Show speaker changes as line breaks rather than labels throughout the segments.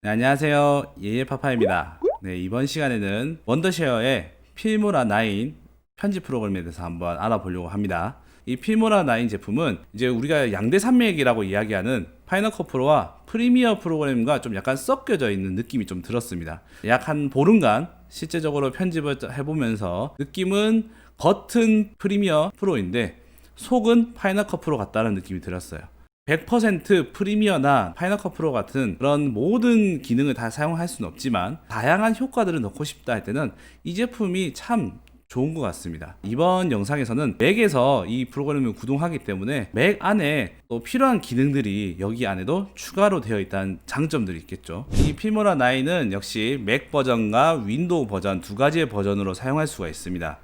네, 안녕하세요. 예예파파입니다. 네, 이번 시간에는 원더쉐어의 필모라 9 편집 프로그램에 대해서 한번 알아보려고 합니다. 이 필모라 9 제품은 이제 우리가 양대 산맥이라고 이야기하는 파이널 컷 프로와 프리미어 프로그램과 좀 약간 섞여져 있는 느낌이 좀 들었습니다. 약 한 보름간 실제적으로 편집을 해보면서 느낌은 겉은 프리미어 프로인데 속은 파이널 컷 프로 같다는 느낌이 들었어요. 100% 프리미어나 파이널 컷 프로 같은 그런 모든 기능을 다 사용할 수는 없지만 다양한 효과들을 넣고 싶다 할 때는 이 제품이 참 좋은 것 같습니다. 이번 영상에서는 맥에서 이 프로그램을 구동하기 때문에 맥 안에 또 필요한 기능들이 여기 안에도 추가로 되어 있다는 장점들이 있겠죠. 이 필모라 9은 역시 맥 버전과 윈도우 버전 두 가지의 버전으로 사용할 수가 있습니다.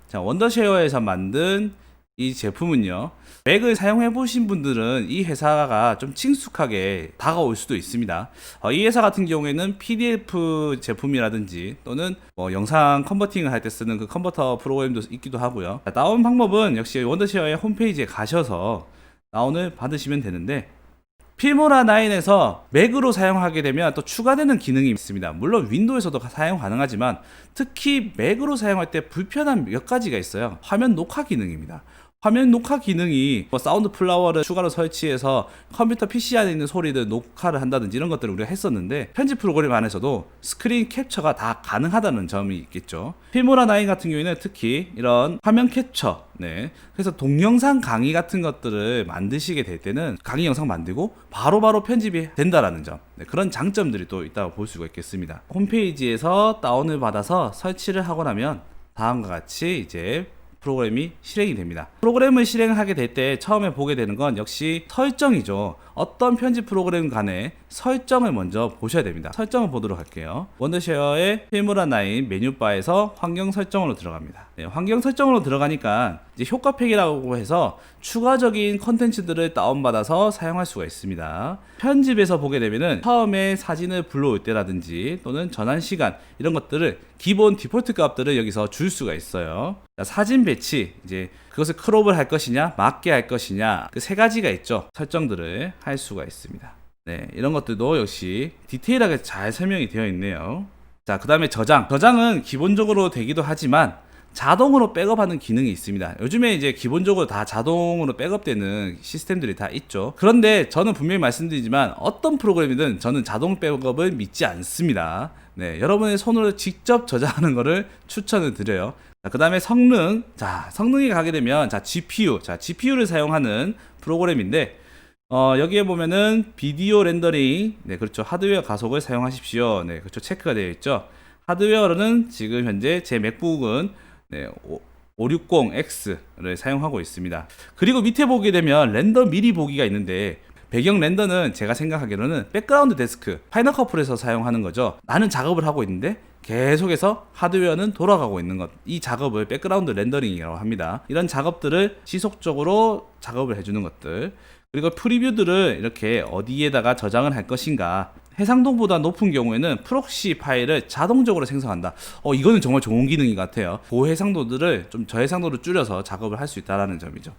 자, 원더쉐어에서 만든 이 제품은요, 맥을 사용해 보신 분들은 이 회사가 좀 친숙하게 다가올 수도 있습니다. 이 회사 같은 경우에는 PDF 제품이라든지 또는 영상 컨버팅을 할 때 쓰는 그 컨버터 프로그램도 있기도 하고요. 자, 다운 방법은 역시 원더쉐어의 홈페이지에 가셔서 다운을 받으시면 되는데, 필모라 9에서 맥으로 사용하게 되면 또 추가되는 기능이 있습니다. 물론 윈도우에서도 사용 가능하지만 특히 맥으로 사용할 때 불편한 몇 가지가 있어요. 화면 녹화 기능입니다. 화면 녹화 기능이 사운드 플라워를 추가로 설치해서 컴퓨터 PC 안에 있는 소리들 녹화를 한다든지 이런 것들을 우리가 했었는데, 편집 프로그램 안에서도 스크린 캡처가 다 가능하다는 점이 있겠죠. 필모라 9 같은 경우에는 특히 이런 화면 캡처, 그래서 동영상 강의 같은 것들을 만드시게 될 때는 강의 영상 만들고 바로바로 편집이 된다라는 점, 그런 장점들이 또 있다고 볼 수가 있겠습니다. 홈페이지에서 다운을 받아서 설치를 하고 나면 다음과 같이 이제 프로그램이 실행이 됩니다. 프로그램을 실행하게 될 때 처음에 보게 되는 건 역시 설정이죠. 어떤 편집 프로그램 간에 설정을 먼저 보셔야 됩니다. 설정을 보도록 할게요. 원더쉐어의 필모라 9 메뉴바에서 환경 설정으로 들어갑니다. 환경 설정으로 들어가니까 이제 효과팩이라고 해서 추가적인 컨텐츠들을 다운받아서 사용할 수가 있습니다. 편집에서 보게 되면은 처음에 사진을 불러올 때라든지 또는 전환 시간 이런 것들을 기본 디폴트 값들을 여기서 줄 수가 있어요. 사진 배치, 이제 그것을 크롭을 할 것이냐 맞게 할 것이냐, 그 세 가지가 있죠. 설정들을 할 수가 있습니다. 이런 것들도 역시 디테일하게 잘 설명이 되어 있네요. 자, 그 다음에 저장은 기본적으로 되기도 하지만 자동으로 백업하는 기능이 있습니다. 요즘에 이제 기본적으로 다 자동으로 백업되는 시스템들이 다 있죠. 그런데 저는 분명히 말씀드리지만 어떤 프로그램이든 저는 자동 백업을 믿지 않습니다. 여러분의 손으로 직접 저장하는 것을 추천을 드려요. 그 다음에 성능. 자, 성능에 가게 되면 GPU를 사용하는 프로그램인데, 여기에 보면은 비디오 렌더링, 그렇죠, 하드웨어 가속을 사용하십시오. 그렇죠, 체크가 되어 있죠. 하드웨어로는 지금 현재 제 맥북은 560X를 사용하고 있습니다. 그리고 밑에 보게 되면 렌더 미리 보기가 있는데, 배경 렌더는 제가 생각하기로는 백그라운드 데스크, 파이널 컷 프로에서 사용하는 거죠. 나는 작업을 하고 있는데 계속해서 하드웨어는 돌아가고 있는 것, 이 작업을 백그라운드 렌더링이라고 합니다. 이런 작업들을 지속적으로 작업을 해주는 것들, 그리고 프리뷰들을 이렇게 어디에다가 저장을 할 것인가, 해상도보다 높은 경우에는 프록시 파일을 자동적으로 생성한다. 이거는 정말 좋은 기능인 것 같아요. 고해상도들을 좀 저해상도로 줄여서 작업을 할 수 있다는 점이죠.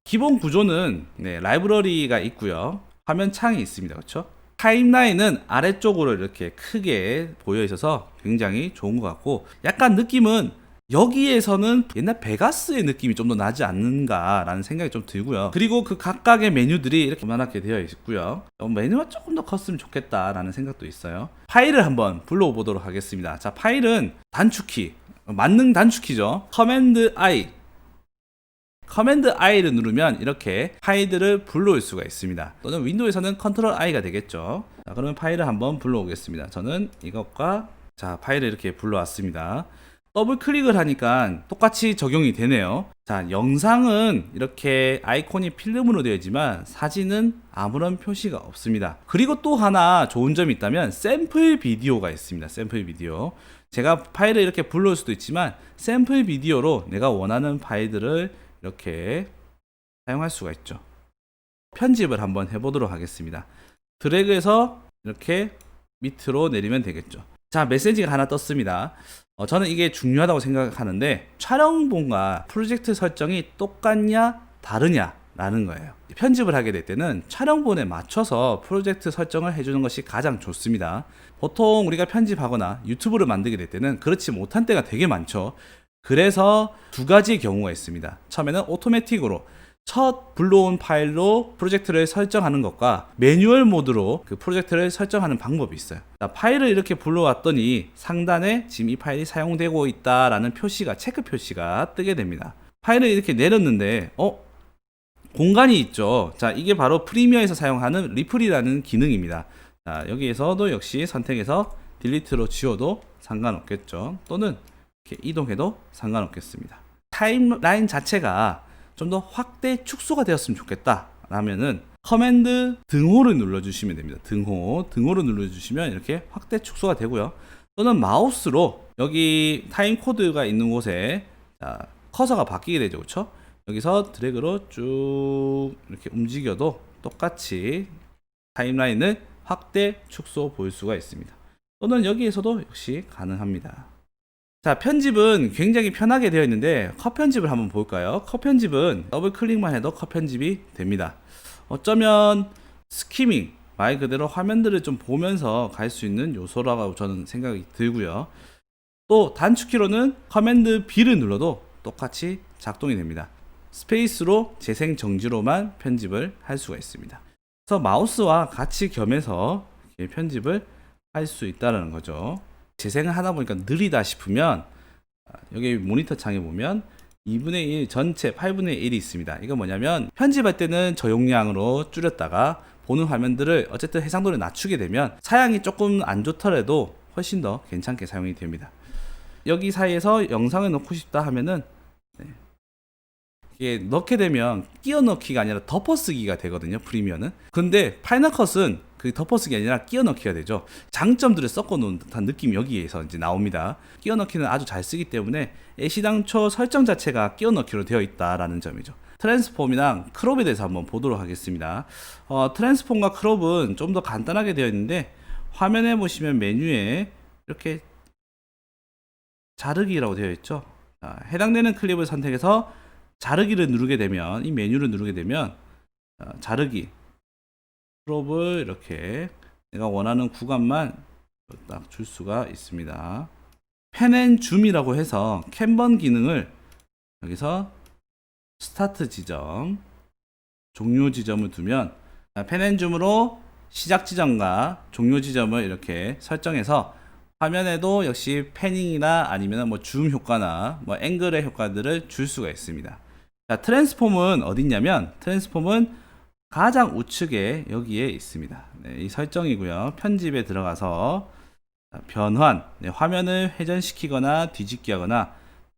기본 구조는 라이브러리가 있고요. 화면 창이 있습니다. 그렇죠? 타임라인은 아래쪽으로 이렇게 크게 보여 있어서 굉장히 좋은 것 같고, 약간 느낌은 여기에서는 옛날 베가스의 느낌이 좀 더 나지 않는가라는 생각이 좀 들고요. 그리고 그 각각의 메뉴들이 이렇게 요만하게 되어 있고요. 메뉴가 조금 더 컸으면 좋겠다라는 생각도 있어요. 파일을 한번 불러보도록 하겠습니다. 자, 파일은 단축키, 만능 단축키죠. 커맨드 I를 누르면 이렇게 파일들을 불러올 수가 있습니다. 또는 윈도우에서는 컨트롤 I가 되겠죠. 자, 그러면 파일을 한번 불러오겠습니다. 저는 이것과 파일을 이렇게 불러왔습니다. 더블 클릭을 하니까 똑같이 적용이 되네요. 자, 영상은 이렇게 아이콘이 필름으로 되어 있지만 사진은 아무런 표시가 없습니다. 그리고 또 하나 좋은 점이 있다면 샘플 비디오가 있습니다. 샘플 비디오. 제가 파일을 이렇게 불러올 수도 있지만 샘플 비디오로 내가 원하는 파일들을 이렇게 사용할 수가 있죠. 편집을 한번 해보도록 하겠습니다. 드래그해서 이렇게 밑으로 내리면 되겠죠. 자, 메시지가 하나 떴습니다. 저는 이게 중요하다고 생각하는데 촬영본과 프로젝트 설정이 똑같냐 다르냐 라는 거예요. 편집을 하게 될 때는 촬영본에 맞춰서 프로젝트 설정을 해주는 것이 가장 좋습니다. 보통 우리가 편집하거나 유튜브를 만들게 될 때는 그렇지 못한 때가 되게 많죠. 그래서 두 가지의 경우가 있습니다. 처음에는 오토매틱으로 첫 불러온 파일로 프로젝트를 설정하는 것과 매뉴얼 모드로 그 프로젝트를 설정하는 방법이 있어요. 자, 파일을 이렇게 불러왔더니 상단에 지금 이 파일이 사용되고 있다라는 표시가, 체크 표시가 뜨게 됩니다. 파일을 이렇게 내렸는데 공간이 있죠. 자, 이게 바로 프리미어에서 사용하는 리플이라는 기능입니다. 자, 여기에서도 역시 선택해서 딜리트로 지워도 상관없겠죠. 또는 이렇게 이동해도 상관없겠습니다. 타임라인 자체가 좀 더 확대 축소가 되었으면 좋겠다 라면은 커맨드 등호를 눌러주시면 됩니다. 등호를 눌러주시면 이렇게 확대 축소가 되고요. 또는 마우스로 여기 타임 코드가 있는 곳에 커서가 바뀌게 되죠. 그렇죠? 여기서 드래그로 쭉 이렇게 움직여도 똑같이 타임라인을 확대 축소 볼 수가 있습니다. 또는 여기에서도 역시 가능합니다. 자, 편집은 굉장히 편하게 되어 있는데 컷 편집을 한번 볼까요? 컷 편집은 더블 클릭만 해도 컷 편집이 됩니다. 어쩌면 스키밍, 말 그대로 화면들을 좀 보면서 갈 수 있는 요소라고 저는 생각이 들고요. 또 단축키로는 커맨드 B를 눌러도 똑같이 작동이 됩니다. 스페이스로 재생 정지로만 편집을 할 수가 있습니다. 그래서 마우스와 같이 겸해서 편집을 할 수 있다는 거죠. 재생을 하다 보니까 느리다 싶으면 여기 모니터 창에 보면 2분의 1 전체 8분의 1이 있습니다. 이거 뭐냐면 편집할 때는 저용량으로 줄였다가 보는 화면들을 어쨌든 해상도를 낮추게 되면 사양이 조금 안 좋더라도 훨씬 더 괜찮게 사용이 됩니다. 여기 사이에서 영상을 넣고 싶다 하면은 이게 넣게 되면 끼워 넣기가 아니라 덮어쓰기가 되거든요. 프리미어는. 근데 파이널 컷은 그 덮어쓰기 아니라 끼워 넣기가 되죠. 장점들을 섞어 놓은 듯한 느낌이 여기에서 이제 나옵니다. 끼워 넣기는 아주 잘 쓰기 때문에 애시당초 설정 자체가 끼워 넣기로 되어 있다라는 점이죠. 트랜스폼이랑 크롭에 대해서 한번 보도록 하겠습니다. 트랜스폼과 크롭은 좀 더 간단하게 되어 있는데 화면에 보시면 메뉴에 이렇게 자르기라고 되어 있죠. 해당되는 클립을 선택해서 자르기를 누르게 되면, 이 메뉴를 누르게 되면 자르기 크롭을 이렇게 내가 원하는 구간만 딱 줄 수가 있습니다. 펜앤줌이라고 해서 캔번 기능을 여기서 스타트 지점, 종료 지점을 두면 펜앤줌으로 시작 지점과 종료 지점을 이렇게 설정해서 화면에도 역시 패닝이나 아니면 뭐 줌 효과나 뭐 앵글의 효과들을 줄 수가 있습니다. 자, 트랜스폼은 어딨냐면 트랜스폼은 가장 우측에 여기에 있습니다. 네, 이 설정이고요. 편집에 들어가서 변환, 화면을 회전시키거나 뒤집기 하거나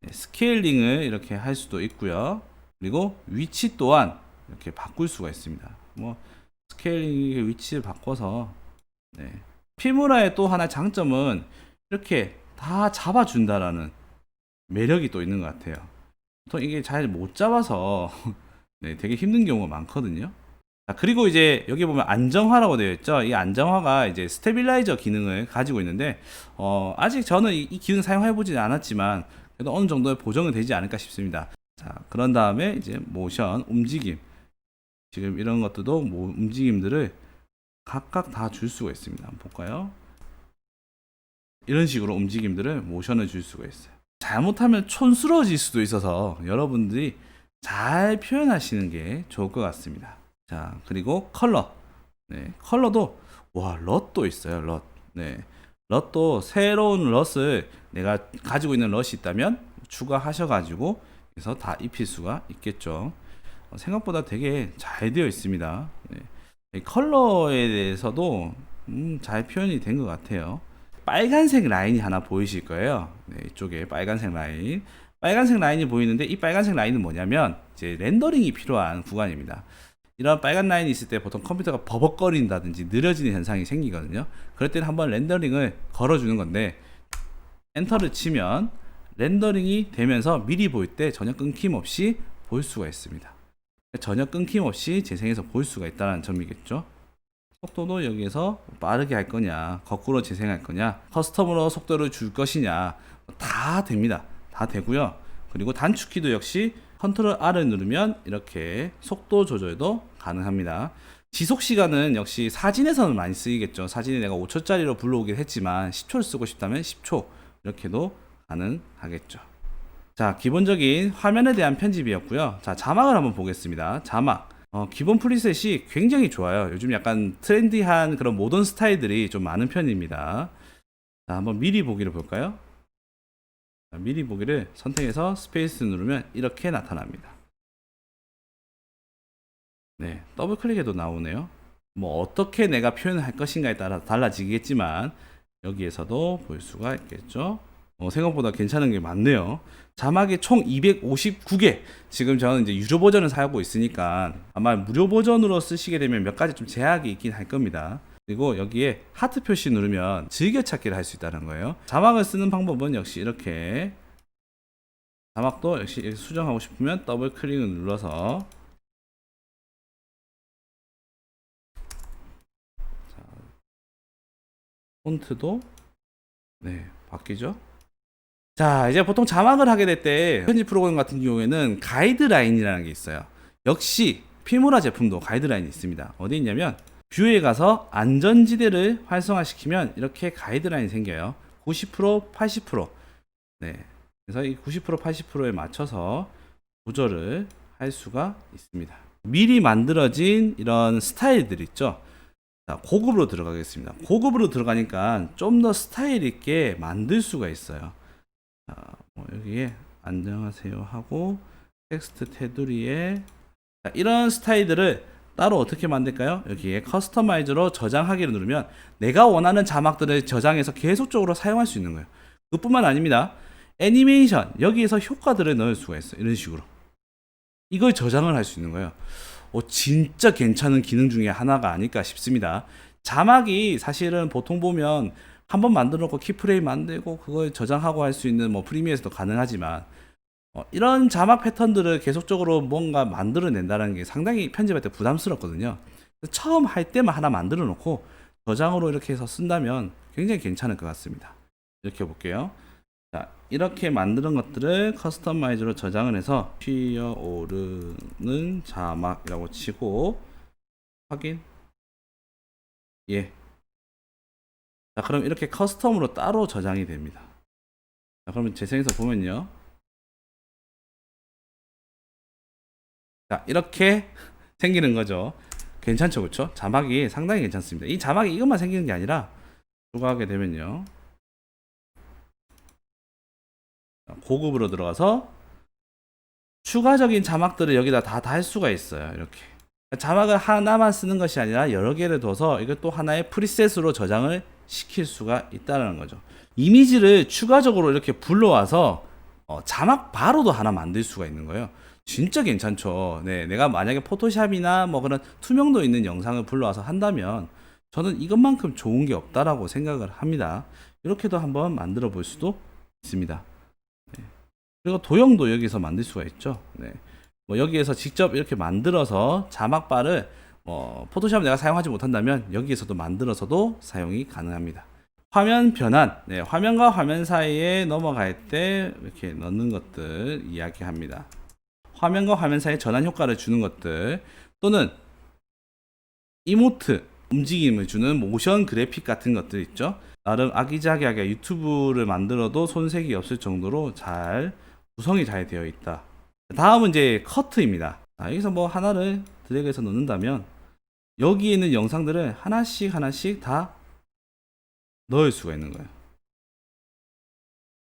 스케일링을 이렇게 할 수도 있고요. 그리고 위치 또한 이렇게 바꿀 수가 있습니다. 뭐 스케일링 위치를 바꿔서 필모라의 또 하나의 장점은 이렇게 다 잡아준다라는 매력이 또 있는 것 같아요. 보통 이게 잘 못 잡아서 되게 힘든 경우가 많거든요. 자, 그리고 이제 여기 보면 안정화라고 되어 있죠. 이 안정화가 이제 스테빌라이저 기능을 가지고 있는데 아직 저는 이 기능 사용해 보진 않았지만 그래도 어느 정도의 보정은 되지 않을까 싶습니다. 자, 그런 다음에 이제 모션, 움직임, 지금 이런 것들도 움직임들을 각각 다 줄 수가 있습니다. 한번 볼까요? 이런 식으로 움직임들을 모션을 줄 수가 있어요. 잘못하면 촌스러워질 수도 있어서 여러분들이 잘 표현하시는 게 좋을 것 같습니다. 자, 그리고 컬러. 컬러도 럿도 있어요. 럿. 럿도 새로운 럿을 내가 가지고 있는 럿이 있다면 추가하셔가지고 그래서 다 입힐 수가 있겠죠. 생각보다 되게 잘 되어 있습니다. 컬러에 대해서도 잘 표현이 된 것 같아요. 빨간색 라인이 하나 보이실 거예요. 이쪽에 빨간색 라인. 빨간색 라인이 보이는데 이 빨간색 라인은 뭐냐면 이제 렌더링이 필요한 구간입니다. 이런 빨간 라인이 있을 때 보통 컴퓨터가 버벅거린다든지 느려지는 현상이 생기거든요. 그럴 때는 한번 렌더링을 걸어주는 건데 엔터를 치면 렌더링이 되면서 미리 보일 때 전혀 끊김없이 볼 수가 있습니다. 전혀 끊김없이 재생해서 볼 수가 있다는 점이겠죠. 속도도 여기에서 빠르게 할 거냐, 거꾸로 재생할 거냐, 커스텀으로 속도를 줄 것이냐, 다 됩니다. 다 되고요. 그리고 단축키도 역시 컨트롤 R을 누르면 이렇게 속도 조절도 가능합니다. 지속 시간은 역시 사진에서는 많이 쓰이겠죠. 사진에 내가 5초짜리로 불러오긴 했지만 10초를 쓰고 싶다면 10초 이렇게도 가능하겠죠. 자, 기본적인 화면에 대한 편집이었고요. 자, 자막을 한번 보겠습니다. 자막. 기본 프리셋이 굉장히 좋아요. 요즘 약간 트렌디한 그런 모던 스타일들이 좀 많은 편입니다. 자, 한번 미리 보기를 볼까요? 자, 미리 보기를 선택해서 스페이스 누르면 이렇게 나타납니다. 네, 더블 클릭해도 나오네요. 뭐 어떻게 내가 표현을 할 것인가에 따라 달라지겠지만 여기에서도 볼 수가 있겠죠. 생각보다 괜찮은 게 많네요. 자막이 총 259개. 지금 저는 이제 유료 버전을 사용하고 있으니까 아마 무료 버전으로 쓰시게 되면 몇 가지 좀 제약이 있긴 할 겁니다. 그리고 여기에 하트 표시 누르면 즐겨찾기를 할 수 있다는 거예요. 자막을 쓰는 방법은 역시 이렇게, 자막도 역시 수정하고 싶으면 더블 클릭을 눌러서, 자, 폰트도 네, 바뀌죠. 자, 이제 보통 자막을 하게 될 때 편집 프로그램 같은 경우에는 가이드라인이라는 게 있어요. 역시 필모라 제품도 가이드라인이 있습니다. 어디 있냐면 뷰에 가서 안전지대를 활성화시키면 이렇게 가이드라인이 생겨요. 90%, 80%. 네. 그래서 이 90%, 80%에 맞춰서 조절을 할 수가 있습니다. 미리 만들어진 이런 스타일들 있죠. 자, 고급으로 들어가겠습니다. 고급으로 들어가니까 좀 더 스타일 있게 만들 수가 있어요. 자, 여기에 안녕하세요 하고 텍스트 테두리에, 자, 이런 스타일들을 따로 어떻게 만들까요? 여기에 커스터마이즈로 저장하기를 누르면 내가 원하는 자막들을 저장해서 계속적으로 사용할 수 있는 거예요. 그뿐만 아닙니다. 애니메이션, 여기에서 효과들을 넣을 수가 있어요. 이런 식으로 이걸 저장을 할 수 있는 거예요. 진짜 괜찮은 기능 중에 하나가 아닐까 싶습니다. 자막이 사실은 보통 보면 한번 만들어 놓고 키프레임 만들고 그걸 저장하고 할 수 있는 뭐 프리미어에서도 가능하지만 이런 자막 패턴들을 계속적으로 뭔가 만들어낸다는 게 상당히 편집할 때 부담스럽거든요. 처음 할 때만 하나 만들어 놓고 저장으로 이렇게 해서 쓴다면 굉장히 괜찮을 것 같습니다. 이렇게 볼게요. 자, 이렇게 만드는 것들을 커스터마이즈로 저장을 해서 튀어오르는 자막이라고 치고 확인. 예. 자, 그럼 이렇게 커스텀으로 따로 저장이 됩니다. 자, 그러면 재생해서 보면요. 자, 이렇게 생기는 거죠. 괜찮죠, 그렇죠? 자막이 상당히 괜찮습니다. 이 자막이 이것만 생기는 게 아니라 추가하게 되면요. 고급으로 들어가서 추가적인 자막들을 여기다 다 달 수가 있어요. 이렇게 자막을 하나만 쓰는 것이 아니라 여러 개를 둬서 이걸 또 하나의 프리셋으로 저장을 시킬 수가 있다는 거죠. 이미지를 추가적으로 이렇게 불러와서 자막 바로도 하나 만들 수가 있는 거예요. 진짜 괜찮죠. 네, 내가 만약에 포토샵이나 뭐 그런 투명도 있는 영상을 불러와서 한다면 저는 이것만큼 좋은 게 없다라고 생각을 합니다. 이렇게도 한번 만들어 볼 수도 있습니다. 네. 그리고 도형도 여기서 만들 수가 있죠. 네. 뭐 여기에서 직접 이렇게 만들어서 자막바를 포토샵 내가 사용하지 못한다면 여기에서도 만들어서도 사용이 가능합니다. 화면 변환, 네, 화면과 화면 사이에 넘어갈 때 이렇게 넣는 것들 이야기합니다. 화면과 화면 사이에 전환 효과를 주는 것들, 또는 이모트, 움직임을 주는 모션 그래픽 같은 것들 있죠. 나름 아기자기하게 유튜브를 만들어도 손색이 없을 정도로 잘 구성이 잘 되어 있다. 다음은 이제 커트입니다. 여기서 뭐 하나를 드래그해서 넣는다면 여기에 있는 영상들을 하나씩 하나씩 다 넣을 수가 있는 거예요.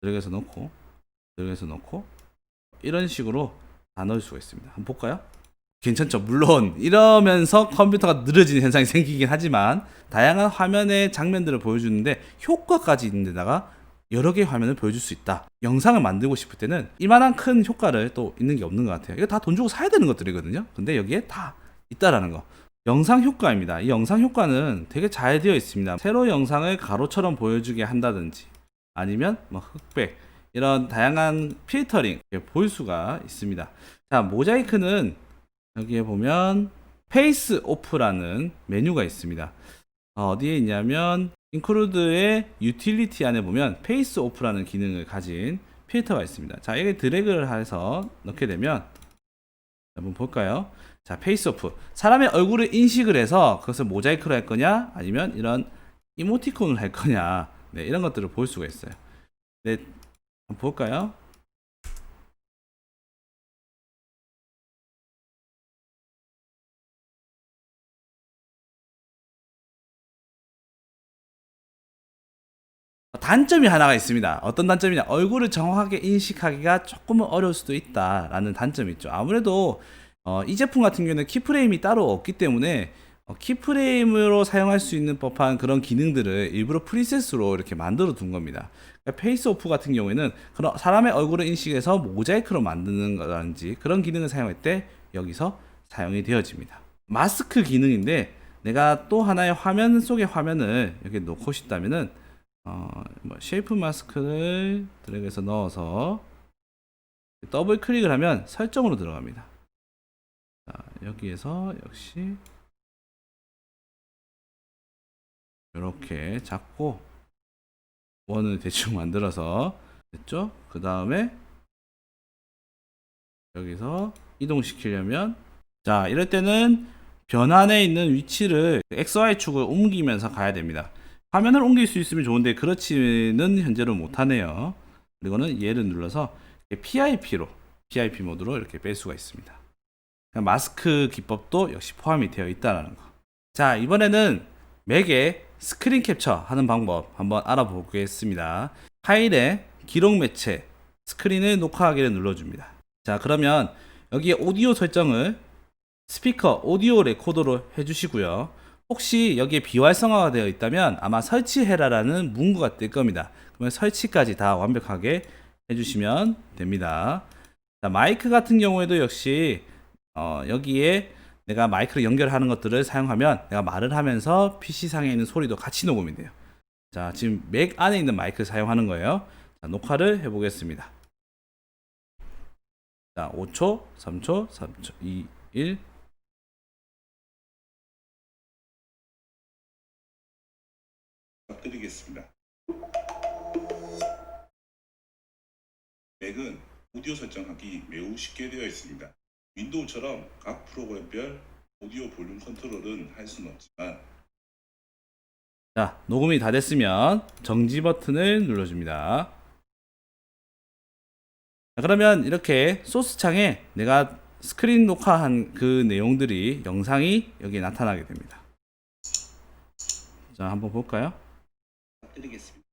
드래그해서 넣고, 드래그해서 넣고, 이런 식으로 다 넣을 수가 있습니다. 한번 볼까요? 괜찮죠? 물론 이러면서 컴퓨터가 느려지는 현상이 생기긴 하지만 다양한 화면의 장면들을 보여주는데 효과까지 있는 데다가 여러 개의 화면을 보여줄 수 있다. 영상을 만들고 싶을 때는 이만한 큰 효과를 또 있는 게 없는 것 같아요. 이거 다 돈 주고 사야 되는 것들이거든요. 근데 여기에 다 있다라는 거. 영상 효과입니다. 이 영상 효과는 되게 잘 되어 있습니다. 세로 영상을 가로처럼 보여주게 한다든지 아니면 뭐 흑백, 이런 다양한 필터링 볼 수가 있습니다. 자, 모자이크는 여기에 보면 페이스 오프라는 메뉴가 있습니다. 어디에 있냐면 인클루드의 유틸리티 안에 보면 페이스 오프라는 기능을 가진 필터가 있습니다. 자, 여기 드래그를 해서 넣게 되면 한번 볼까요? 자, 페이스 오프. 사람의 얼굴을 인식을 해서 그것을 모자이크로 할 거냐, 아니면 이런 이모티콘을 할 거냐, 네, 이런 것들을 볼 수가 있어요. 네, 한번 볼까요? 단점이 하나가 있습니다. 어떤 단점이냐? 얼굴을 정확하게 인식하기가 조금은 어려울 수도 있다라는 단점이 있죠. 아무래도 이 제품 같은 경우에는 키프레임이 따로 없기 때문에 키프레임으로 사용할 수 있는 법한 그런 기능들을 일부러 프리셋으로 이렇게 만들어 둔 겁니다. 그러니까 페이스 오프 같은 경우에는 그런 사람의 얼굴을 인식해서 모자이크로 만드는 거라든지 그런 기능을 사용할 때 여기서 사용이 되어집니다. 마스크 기능인데 내가 또 하나의 화면 속의 화면을 여기 놓고 싶다면은 쉐이프 마스크를 드래그해서 넣어서 더블 클릭을 하면 설정으로 들어갑니다. 자, 여기에서 역시 이렇게 잡고 원을 대충 만들어서 됐죠? 그 다음에 여기서 이동시키려면 자, 이럴 때는 변환에 있는 위치를 XY축을 옮기면서 가야 됩니다. 화면을 옮길 수 있으면 좋은데 그렇지는 현재로 못하네요. 그리고는 얘를 눌러서 PIP 모드로 이렇게 뺄 수가 있습니다. 마스크 기법도 역시 포함이 되어 있다는 거. 자, 이번에는 맥에 스크린 캡처 하는 방법 한번 알아보겠습니다. 파일에 기록 매체 스크린을 녹화하기를 눌러줍니다. 자, 그러면 여기에 오디오 설정을 스피커 오디오 레코더로 해주시고요. 혹시 여기에 비활성화가 되어 있다면 아마 설치해라라는 문구가 뜰 겁니다. 그러면 설치까지 다 완벽하게 해주시면 됩니다. 자, 마이크 같은 경우에도 역시 여기에 내가 마이크를 연결하는 것들을 사용하면 내가 말을 하면서 PC상에 있는 소리도 같이 녹음이 돼요. 자, 지금 맥 안에 있는 마이크를 사용하는 거예요. 자, 녹화를 해보겠습니다. 자, 5초, 3초, 3초, 2, 1.
드리겠습니다. 맥은 오디오 설정하기 매우 쉽게 되어 있습니다. 윈도우처럼 각 프로그램별 오디오 볼륨 컨트롤은 할 수는 없지만
자, 녹음이 다 됐으면 정지 버튼을 눌러줍니다. 자, 그러면 이렇게 소스 창에 내가 스크린 녹화한 그 내용들이 영상이 여기에 나타나게 됩니다. 자, 한번 볼까요?
드리겠습니다.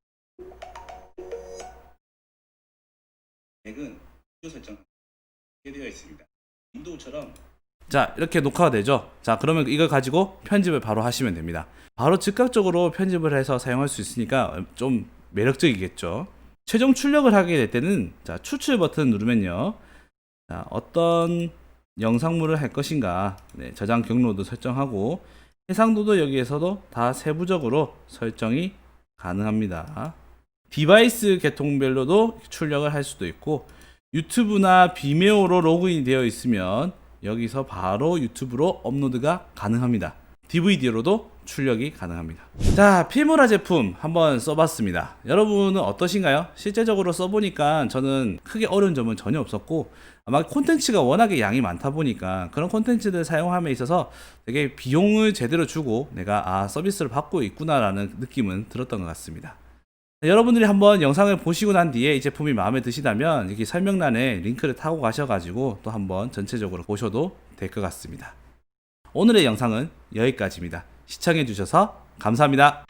맥은 오디오 설정하기 쉽게 되어 있습니다. 윈도우처럼
자, 이렇게 녹화가 되죠. 자, 그러면 이걸 가지고 편집을 바로 하시면 됩니다. 바로 즉각적으로 편집을 해서 사용할 수 있으니까 좀 매력적이겠죠. 최종 출력을 하게 될 때는 자, 추출 버튼 누르면요. 자, 어떤 영상물을 할 것인가, 네, 저장 경로도 설정하고 해상도도 여기에서도 다 세부적으로 설정이 가능합니다. 디바이스 계통별로도 출력을 할 수도 있고 유튜브나 비메오로 로그인이 되어 있으면 여기서 바로 유튜브로 업로드가 가능합니다. DVD로도 출력이 가능합니다. 자, 필모라 제품 한번 써봤습니다. 여러분은 어떠신가요? 실제적으로 써보니까 저는 크게 어려운 점은 전혀 없었고 아마 콘텐츠가 워낙에 양이 많다 보니까 그런 콘텐츠를 사용함에 있어서 되게 비용을 제대로 주고 내가 서비스를 받고 있구나라는 느낌은 들었던 것 같습니다. 여러분들이 한번 영상을 보시고 난 뒤에 이 제품이 마음에 드시다면 여기 설명란에 링크를 타고 가셔가지고 또 한번 전체적으로 보셔도 될 것 같습니다. 오늘의 영상은 여기까지입니다. 시청해주셔서 감사합니다.